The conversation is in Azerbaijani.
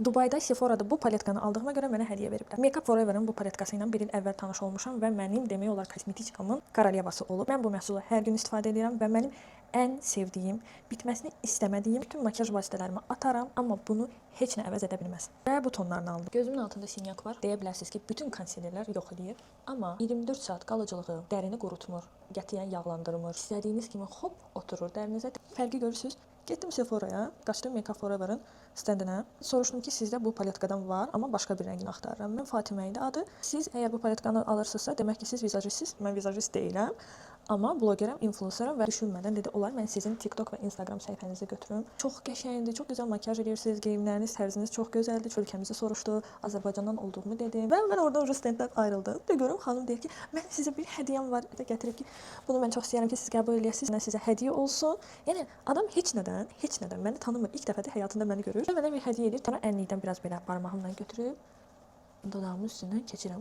Dubayda Sephora'da bu paletkanı aldığıma görə mənə hədiyyə veriblər. Makeup Forever'ın bu paletkası ilə bir il əvvəl tanış olmuşam və mənim demək olar kosmetikamın korolyavası olub. Mən bu məhsulu hər gün istifadə edirəm və mənim ən sevdiyim, bitməsini istəmədiyim bütün makiyaj vasitələrimi ataram, amma bunu heç nə əvəz edə bilməz. Və bu tonlarını aldım. Gözümün altında sinyak var. Deyə bilərsiniz ki, bütün konsilerlər yox eləyir, amma 24 saat qalıcılığı dərini qurutmur, qətiyyən yağlandırmır. İstədiyiniz kimi hop oturur dərinizə. Fərqi görürsüz? Getdim Sephora'ya, qaçdım Makeup Forever'ın stendinə. Soruşdum ki, sizdə bu paletkadan var, amma başqa bir rəngini axtarıram. Mən Fatimə idi adı. Siz əgər bu paletkanı alırsınızsa, demək ki, siz vizajistsiniz. Mən vizajist deyiləm. Amma blogeram, influenceram və düşünmədən dedi, olar mən sizin TikTok və Instagram səhifənizi götürüm. Çox qəşəngdir, çox gözəl makiyaj edirsiniz, geyimləriniz, tərziniz çox gözəldir. Ölkəmizi soruşdu, Azərbaycandan olduğumu dedim. Və mən oradan stenddən ayrıldım. Və görüm xanım deyir ki, mən sizə bir hədiyyəm var. Gətirib ki, bunu mən çox istəyirəm ki, siz qəbul eləyəsiniz. Mən sizə hədiyyə olsun. Yəni adam heç nədən məni tanımır. İlk dəfədir həyatında məni görür. Və mənə bir hədiyyə edir. Sonra ənlikdən biraz belə barmağımla götürüb dodağımın üstündən keçirəm.